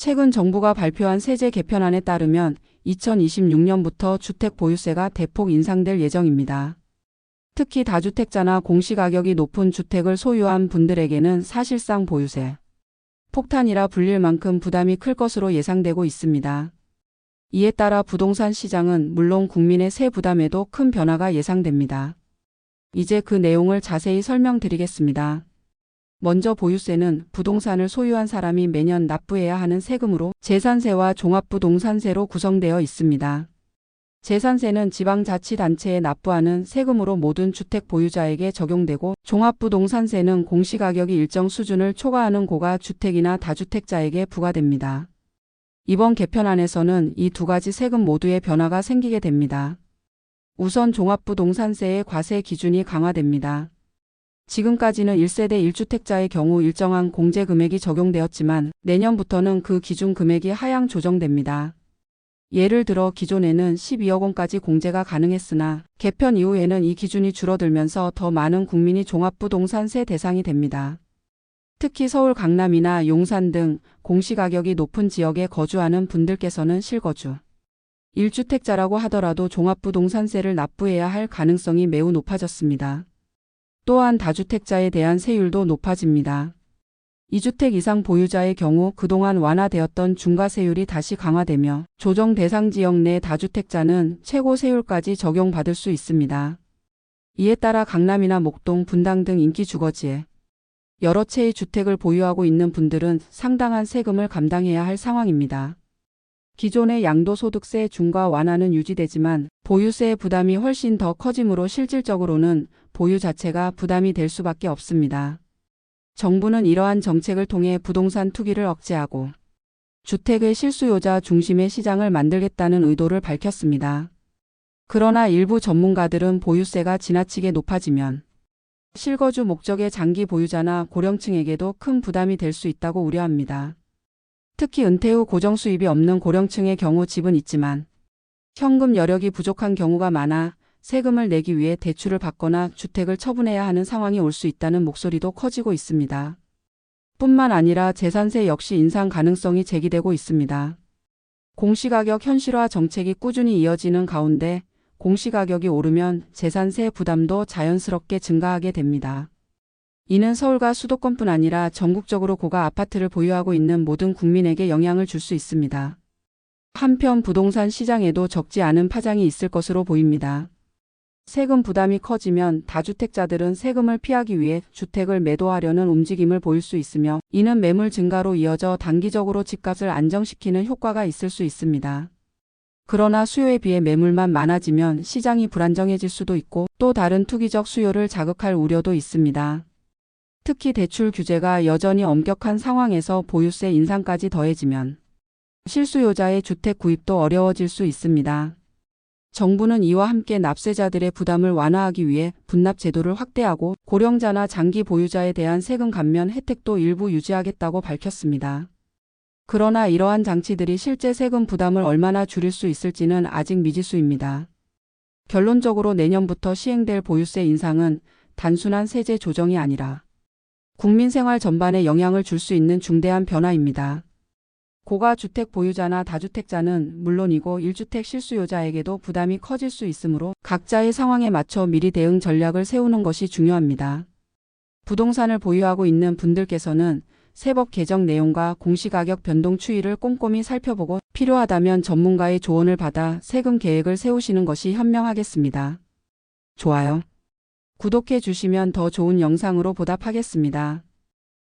최근 정부가 발표한 세제 개편안에 따르면 2026년부터 주택 보유세가 대폭 인상될 예정입니다. 특히 다주택자나 공시가격이 높은 주택을 소유한 분들에게는 사실상 보유세 폭탄이라 불릴 만큼 부담이 클 것으로 예상되고 있습니다. 이에 따라 부동산 시장은 물론 국민의 세 부담에도 큰 변화가 예상됩니다. 이제 그 내용을 자세히 설명드리겠습니다. 먼저 보유세는 부동산을 소유한 사람이 매년 납부해야 하는 세금으로 재산세와 종합부동산세로 구성되어 있습니다. 재산세는 지방자치단체에 납부하는 세금으로 모든 주택 보유자에게 적용되고, 종합부동산세는 공시가격이 일정 수준을 초과하는 고가 주택이나 다주택자에게 부과됩니다. 이번 개편안에서는 이 두 가지 세금 모두의 변화가 생기게 됩니다. 우선 종합부동산세의 과세 기준이 강화됩니다. 지금까지는 1세대 1주택자의 경우 일정한 공제 금액이 적용되었지만 내년부터는 그 기준 금액이 하향 조정됩니다. 예를 들어 기존에는 12억 원까지 공제가 가능했으나 개편 이후에는 이 기준이 줄어들면서 더 많은 국민이 종합부동산세 대상이 됩니다. 특히 서울 강남이나 용산 등 공시가격이 높은 지역에 거주하는 분들께서는 실거주 1주택자라고 하더라도 종합부동산세를 납부해야 할 가능성이 매우 높아졌습니다. 또한 다주택자에 대한 세율도 높아집니다. 2주택 이상 보유자의 경우 그동안 완화되었던 중과세율이 다시 강화되며 조정 대상 지역 내 다주택자는 최고 세율까지 적용받을 수 있습니다. 이에 따라 강남이나 목동, 분당 등 인기 주거지에 여러 채의 주택을 보유하고 있는 분들은 상당한 세금을 감당해야 할 상황입니다. 기존의 양도소득세 중과 완화는 유지되지만 보유세의 부담이 훨씬 더 커지므로 실질적으로는 보유 자체가 부담이 될 수밖에 없습니다. 정부는 이러한 정책을 통해 부동산 투기를 억제하고 주택의 실수요자 중심의 시장을 만들겠다는 의도를 밝혔습니다. 그러나 일부 전문가들은 보유세가 지나치게 높아지면 실거주 목적의 장기 보유자나 고령층에게도 큰 부담이 될 수 있다고 우려합니다. 특히 은퇴 후 고정 수입이 없는 고령층의 경우 집은 있지만 현금 여력이 부족한 경우가 많아 세금을 내기 위해 대출을 받거나 주택을 처분해야 하는 상황이 올 수 있다는 목소리도 커지고 있습니다. 뿐만 아니라 재산세 역시 인상 가능성이 제기되고 있습니다. 공시가격 현실화 정책이 꾸준히 이어지는 가운데 공시가격이 오르면 재산세 부담도 자연스럽게 증가하게 됩니다. 이는 서울과 수도권뿐 아니라 전국적으로 고가 아파트를 보유하고 있는 모든 국민에게 영향을 줄 수 있습니다. 한편 부동산 시장에도 적지 않은 파장이 있을 것으로 보입니다. 세금 부담이 커지면 다주택자들은 세금을 피하기 위해 주택을 매도하려는 움직임을 보일 수 있으며 이는 매물 증가로 이어져 단기적으로 집값을 안정시키는 효과가 있을 수 있습니다. 그러나 수요에 비해 매물만 많아지면 시장이 불안정해질 수도 있고 또 다른 투기적 수요를 자극할 우려도 있습니다. 특히 대출 규제가 여전히 엄격한 상황에서 보유세 인상까지 더해지면 실수요자의 주택 구입도 어려워질 수 있습니다. 정부는 이와 함께 납세자들의 부담을 완화하기 위해 분납 제도를 확대하고 고령자나 장기 보유자에 대한 세금 감면 혜택도 일부 유지하겠다고 밝혔습니다. 그러나 이러한 장치들이 실제 세금 부담을 얼마나 줄일 수 있을지는 아직 미지수입니다. 결론적으로 내년부터 시행될 보유세 인상은 단순한 세제 조정이 아니라 국민 생활 전반에 영향을 줄 수 있는 중대한 변화입니다. 고가 주택 보유자나 다주택자는 물론이고 1주택 실수요자에게도 부담이 커질 수 있으므로 각자의 상황에 맞춰 미리 대응 전략을 세우는 것이 중요합니다. 부동산을 보유하고 있는 분들께서는 세법 개정 내용과 공시가격 변동 추이를 꼼꼼히 살펴보고 필요하다면 전문가의 조언을 받아 세금 계획을 세우시는 것이 현명하겠습니다. 좋아요, 구독해 주시면 더 좋은 영상으로 보답하겠습니다.